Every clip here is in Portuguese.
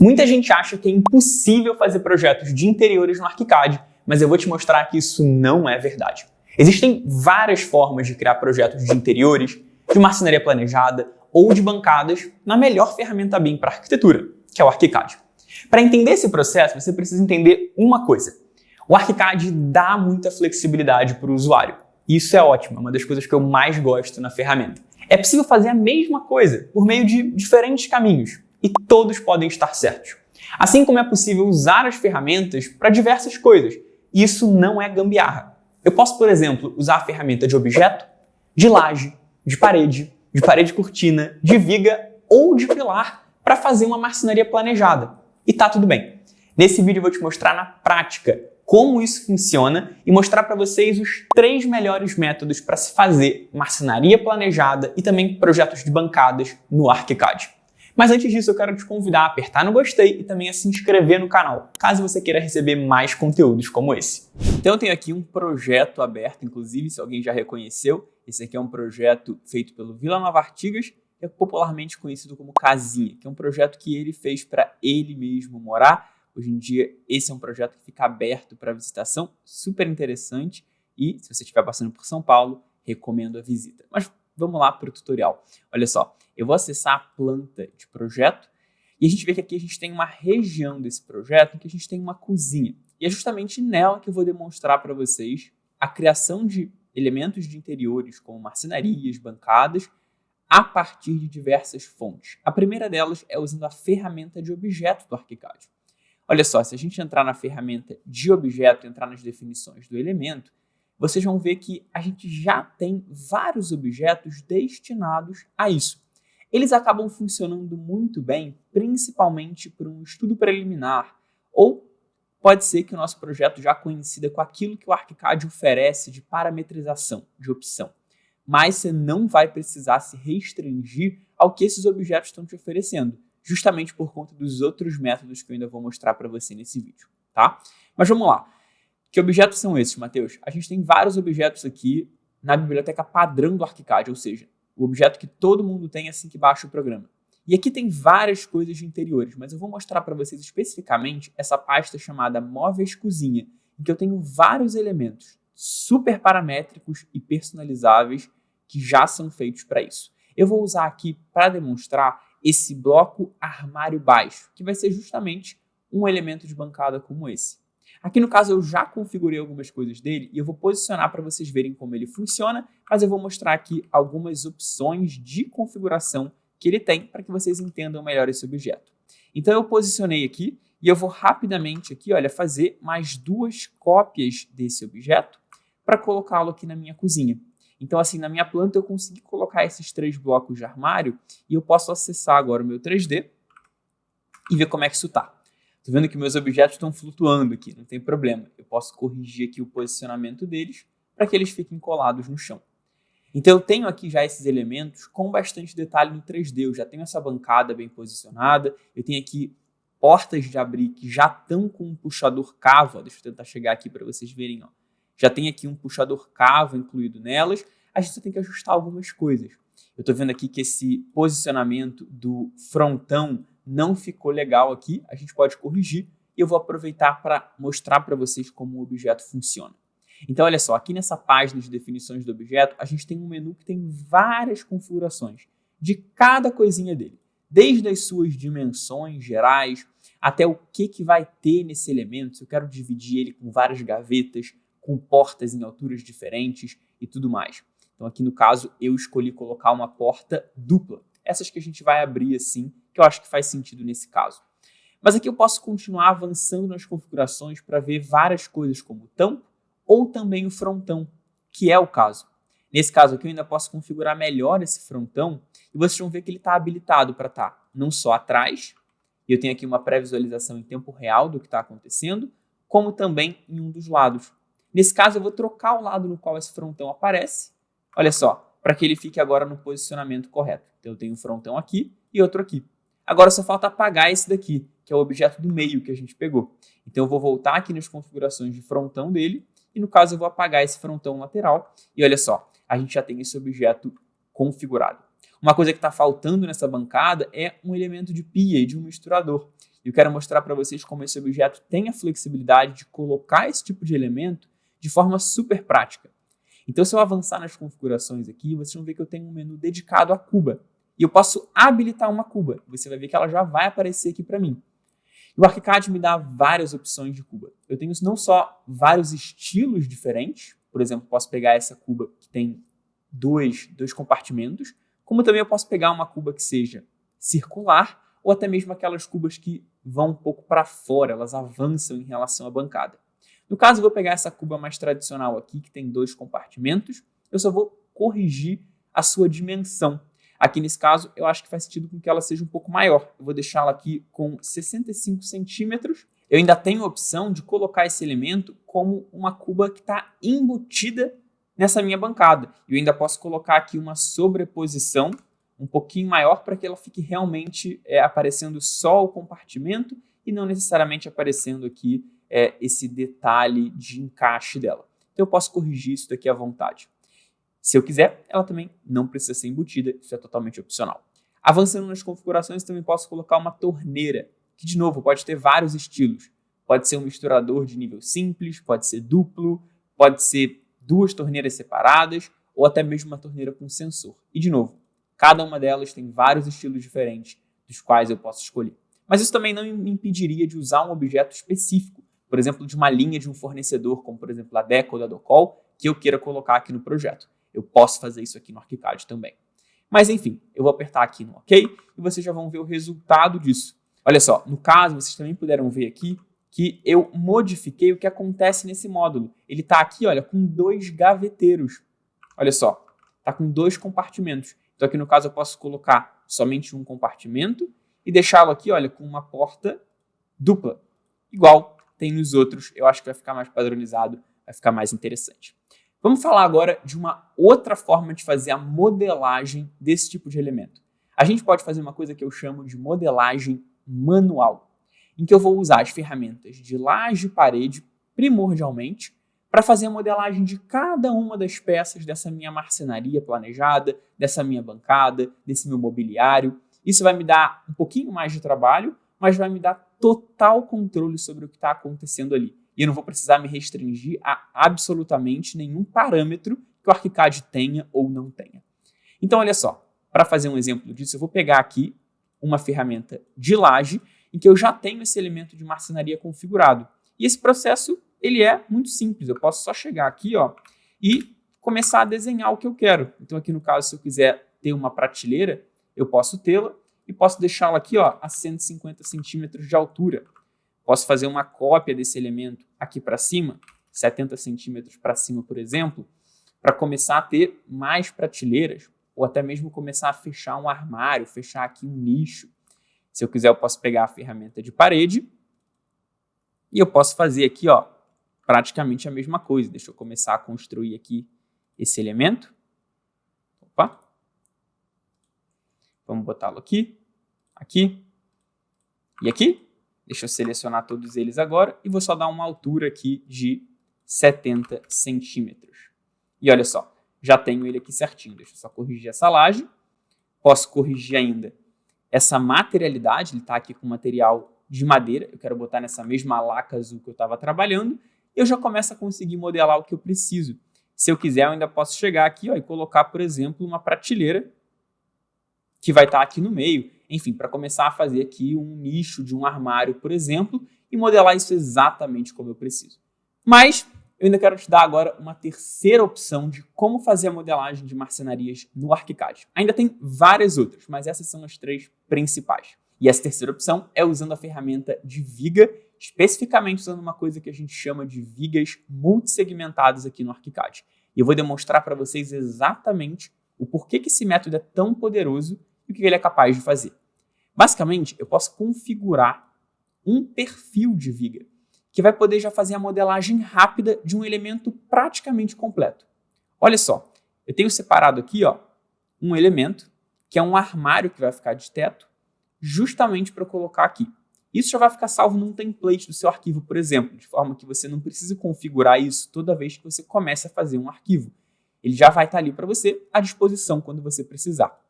Muita gente acha que é impossível fazer projetos de interiores no ArchiCAD, mas eu vou te mostrar que isso não é verdade. Existem várias formas de criar projetos de interiores, de marcenaria planejada ou de bancadas na melhor ferramenta BIM para arquitetura, que é o ArchiCAD. Para entender esse processo, você precisa entender uma coisa. O ArchiCAD dá muita flexibilidade para o usuário. Isso é ótimo, é uma das coisas que eu mais gosto na ferramenta. É possível fazer a mesma coisa por meio de diferentes caminhos e todos podem estar certos. Assim como é possível usar as ferramentas para diversas coisas. Isso não é gambiarra. Eu posso, por exemplo, usar a ferramenta de objeto, de laje, de parede cortina, de viga ou de pilar para fazer uma marcenaria planejada. E tá tudo bem. Nesse vídeo eu vou te mostrar na prática como isso funciona e mostrar para vocês os 3 melhores métodos para se fazer marcenaria planejada e também projetos de bancadas no ArchiCAD. Mas antes disso eu quero te convidar a apertar no gostei e também a se inscrever no canal, caso você queira receber mais conteúdos como esse. Então eu tenho aqui um projeto aberto, inclusive se alguém já reconheceu, esse aqui é um projeto feito pelo Vila Nova Artigas, que é popularmente conhecido como Casinha, que é um projeto que ele fez para ele mesmo morar. Hoje em dia, esse é um projeto que fica aberto para visitação, super interessante. E, se você estiver passando por São Paulo, recomendo a visita. Mas vamos lá para o tutorial. Olha só, eu vou acessar a planta de projeto e a gente vê que aqui a gente tem uma região desse projeto em que a gente tem uma cozinha. E é justamente nela que eu vou demonstrar para vocês a criação de elementos de interiores, como marcenarias, bancadas, a partir de diversas fontes. A primeira delas é usando a ferramenta de objeto do ArchiCAD. Olha só, se a gente entrar na ferramenta de objeto, entrar nas definições do elemento, vocês vão ver que a gente já tem vários objetos destinados a isso. Eles acabam funcionando muito bem, principalmente para um estudo preliminar, ou pode ser que o nosso projeto já coincida com aquilo que o ArchiCAD oferece de parametrização, de opção. Mas você não vai precisar se restringir ao que esses objetos estão te oferecendo, justamente por conta dos outros métodos que eu ainda vou mostrar para você nesse vídeo, tá? Mas vamos lá. Que objetos são esses, Matheus? A gente tem vários objetos aqui na biblioteca padrão do ArchiCAD, ou seja, o objeto que todo mundo tem assim que baixa o programa. E aqui tem várias coisas de interiores, mas eu vou mostrar para vocês especificamente essa pasta chamada Móveis Cozinha, em que eu tenho vários elementos super paramétricos e personalizáveis que já são feitos para isso. Eu vou usar aqui para demonstrar esse bloco armário baixo, que vai ser justamente um elemento de bancada como esse. Aqui no caso eu já configurei algumas coisas dele e eu vou posicionar para vocês verem como ele funciona, mas eu vou mostrar aqui algumas opções de configuração que ele tem para que vocês entendam melhor esse objeto. Então eu posicionei aqui e eu vou rapidamente aqui, olha, fazer mais 2 cópias desse objeto para colocá-lo aqui na minha cozinha. Então, assim, na minha planta eu consegui colocar esses 3 blocos de armário e eu posso acessar agora o meu 3D e ver como é que isso está. Estou vendo que meus objetos estão flutuando aqui, não tem problema. Eu posso corrigir aqui o posicionamento deles para que eles fiquem colados no chão. Então, eu tenho aqui já esses elementos com bastante detalhe no 3D. Eu já tenho essa bancada bem posicionada, eu tenho aqui portas de abrir que já estão com um puxador cava. Deixa eu tentar chegar aqui para vocês verem, ó. Já tem aqui um puxador cava incluído nelas, a gente só tem que ajustar algumas coisas. Eu estou vendo aqui que esse posicionamento do frontão não ficou legal aqui, a gente pode corrigir e eu vou aproveitar para mostrar para vocês como o objeto funciona. Então, olha só, aqui nessa página de definições do objeto, a gente tem um menu que tem várias configurações de cada coisinha dele, desde as suas dimensões gerais até o que vai ter nesse elemento, se eu quero dividir ele com várias gavetas, com portas em alturas diferentes e tudo mais. Então aqui no caso eu escolhi colocar uma porta dupla. Essas que a gente vai abrir assim, que eu acho que faz sentido nesse caso. Mas aqui eu posso continuar avançando nas configurações para ver várias coisas como o tampo ou também o frontão, que é o caso. Nesse caso aqui eu ainda posso configurar melhor esse frontão e vocês vão ver que ele está habilitado para estar não só atrás, e eu tenho aqui uma pré-visualização em tempo real do que está acontecendo, como também em um dos lados. Nesse caso, eu vou trocar o lado no qual esse frontão aparece, olha só, para que ele fique agora no posicionamento correto. Então, eu tenho um frontão aqui e outro aqui. Agora, só falta apagar esse daqui, que é o objeto do meio que a gente pegou. Então, eu vou voltar aqui nas configurações de frontão dele e, no caso, eu vou apagar esse frontão lateral. E olha só, a gente já tem esse objeto configurado. Uma coisa que está faltando nessa bancada é um elemento de pia e de um misturador. Eu quero mostrar para vocês como esse objeto tem a flexibilidade de colocar esse tipo de elemento de forma super prática. Então, se eu avançar nas configurações aqui, vocês vão ver que eu tenho um menu dedicado à cuba. E eu posso habilitar uma cuba. Você vai ver que ela já vai aparecer aqui para mim. E o ArchiCAD me dá várias opções de cuba. Eu tenho não só vários estilos diferentes, por exemplo, posso pegar essa cuba que tem dois compartimentos, como também eu posso pegar uma cuba que seja circular, ou até mesmo aquelas cubas que vão um pouco para fora, elas avançam em relação à bancada. No caso, eu vou pegar essa cuba mais tradicional aqui, que tem 2 compartimentos, eu só vou corrigir a sua dimensão. Aqui nesse caso, eu acho que faz sentido com que ela seja um pouco maior. Eu vou deixá-la aqui com 65 centímetros. Eu ainda tenho a opção de colocar esse elemento como uma cuba que está embutida nessa minha bancada. Eu ainda posso colocar aqui uma sobreposição um pouquinho maior para que ela fique realmente aparecendo só o compartimento e não necessariamente aparecendo aqui esse detalhe de encaixe dela. Então eu posso corrigir isso daqui à vontade. Se eu quiser, ela também não precisa ser embutida, isso é totalmente opcional. Avançando nas configurações, também posso colocar uma torneira, que de novo pode ter vários estilos. Pode ser um misturador de nível simples, pode ser duplo, pode ser 2 torneiras separadas ou até mesmo uma torneira com sensor. E de novo, cada uma delas tem vários estilos diferentes dos quais eu posso escolher. Mas isso também não me impediria de usar um objeto específico, por exemplo, de uma linha de um fornecedor, como por exemplo a Deco ou da Docol, que eu queira colocar aqui no projeto. Eu posso fazer isso aqui no ArchiCAD também. Mas enfim, eu vou apertar aqui no OK e vocês já vão ver o resultado disso. Olha só, no caso, vocês também puderam ver aqui que eu modifiquei o que acontece nesse módulo. Ele está aqui, olha, com 2 gaveteiros. Olha só, está com 2 compartimentos. Então aqui no caso eu posso colocar somente um compartimento e deixá-lo aqui, olha, com uma porta dupla. Igual tem nos outros, eu acho que vai ficar mais padronizado, vai ficar mais interessante. Vamos falar agora de uma outra forma de fazer a modelagem desse tipo de elemento. A gente pode fazer uma coisa que eu chamo de modelagem manual, em que eu vou usar as ferramentas de laje e parede, primordialmente, para fazer a modelagem de cada uma das peças dessa minha marcenaria planejada, dessa minha bancada, desse meu mobiliário. Isso vai me dar um pouquinho mais de trabalho, mas vai me dar total controle sobre o que está acontecendo ali. E eu não vou precisar me restringir a absolutamente nenhum parâmetro que o ArchiCAD tenha ou não tenha. Então, olha só, para fazer um exemplo disso, eu vou pegar aqui uma ferramenta de laje em que eu já tenho esse elemento de marcenaria configurado. E esse processo, ele é muito simples. Eu posso só chegar aqui, ó, e começar a desenhar o que eu quero. Então, aqui no caso, se eu quiser ter uma prateleira, eu posso tê-la e posso deixá-la aqui, ó, a 150 centímetros de altura. Posso fazer uma cópia desse elemento aqui para cima, 70 centímetros para cima, por exemplo, para começar a ter mais prateleiras, ou até mesmo começar a fechar um armário, fechar aqui um nicho. Se eu quiser, eu posso pegar a ferramenta de parede e eu posso fazer aqui, ó, praticamente a mesma coisa. Deixa eu começar a construir aqui esse elemento. Opa! Vamos botá-lo aqui, aqui e aqui. Deixa eu selecionar todos eles agora e vou só dar uma altura aqui de 70 centímetros. E olha só, já tenho ele aqui certinho. Deixa eu só corrigir essa laje. Posso corrigir ainda essa materialidade. Ele está aqui com material de madeira. Eu quero botar nessa mesma laca azul que eu estava trabalhando. E eu já começo a conseguir modelar o que eu preciso. Se eu quiser, eu ainda posso chegar aqui, ó, e colocar, por exemplo, uma prateleira que vai estar aqui no meio. Enfim, para começar a fazer aqui um nicho de um armário, por exemplo, e modelar isso exatamente como eu preciso. Mas eu ainda quero te dar agora uma terceira opção de como fazer a modelagem de marcenarias no ArchiCAD. Ainda tem várias outras, mas essas são as 3 principais. E essa terceira opção é usando a ferramenta de viga, especificamente usando uma coisa que a gente chama de vigas multissegmentadas aqui no ArchiCAD. E eu vou demonstrar para vocês exatamente o porquê que esse método é tão poderoso e o que ele é capaz de fazer. Basicamente, eu posso configurar um perfil de viga, que vai poder já fazer a modelagem rápida de um elemento praticamente completo. Olha só, eu tenho separado aqui, ó, um elemento, que é um armário que vai ficar de teto, justamente para eu colocar aqui. Isso já vai ficar salvo num template do seu arquivo, por exemplo, de forma que você não precisa configurar isso toda vez que você começa a fazer um arquivo. Ele já vai estar ali para você à disposição quando você precisar.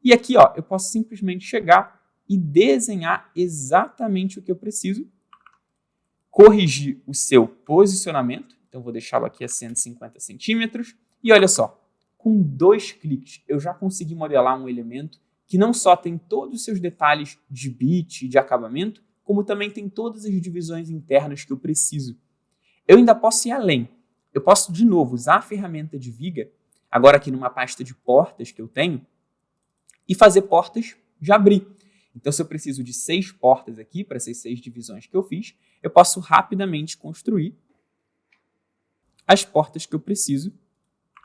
E aqui, ó, eu posso simplesmente chegar e desenhar exatamente o que eu preciso, corrigir o seu posicionamento, então vou deixá-lo aqui a 150 centímetros, e olha só, com 2 cliques eu já consegui modelar um elemento que não só tem todos os seus detalhes de bit e de acabamento, como também tem todas as divisões internas que eu preciso. Eu ainda posso ir além. Eu posso, de novo, usar a ferramenta de viga, agora aqui numa pasta de portas que eu tenho, e fazer portas de abrir. Então, se eu preciso de 6 portas aqui, para essas 6 divisões que eu fiz, eu posso rapidamente construir as portas que eu preciso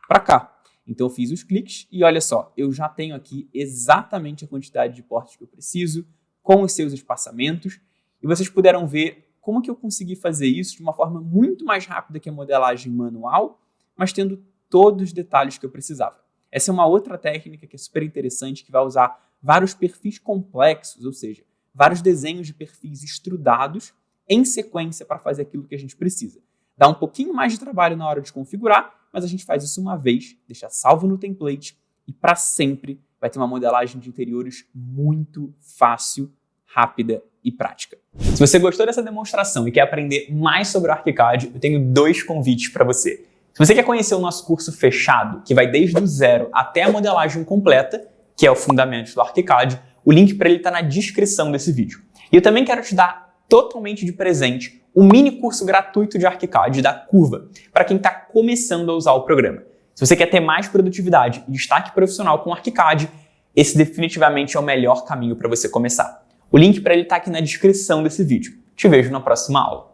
para cá. Então, eu fiz os cliques e olha só, eu já tenho aqui exatamente a quantidade de portas que eu preciso, com os seus espaçamentos, e vocês puderam ver como que eu consegui fazer isso de uma forma muito mais rápida que a modelagem manual, mas tendo todos os detalhes que eu precisava. Essa é uma outra técnica que é super interessante, que vai usar vários perfis complexos, ou seja, vários desenhos de perfis estrudados em sequência para fazer aquilo que a gente precisa. Dá um pouquinho mais de trabalho na hora de configurar, mas a gente faz isso uma vez, deixa salvo no template e para sempre vai ter uma modelagem de interiores muito fácil, rápida e prática. Se você gostou dessa demonstração e quer aprender mais sobre o ArchiCAD, eu tenho 2 convites para você. Se você quer conhecer o nosso curso fechado, que vai desde o zero até a modelagem completa, que é o Fundamentos do ArchiCAD, o link para ele está na descrição desse vídeo. E eu também quero te dar totalmente de presente o mini curso gratuito de ArchiCAD da Curva, para quem está começando a usar o programa. Se você quer ter mais produtividade e destaque profissional com ArchiCAD, esse definitivamente é o melhor caminho para você começar. O link para ele está aqui na descrição desse vídeo. Te vejo na próxima aula.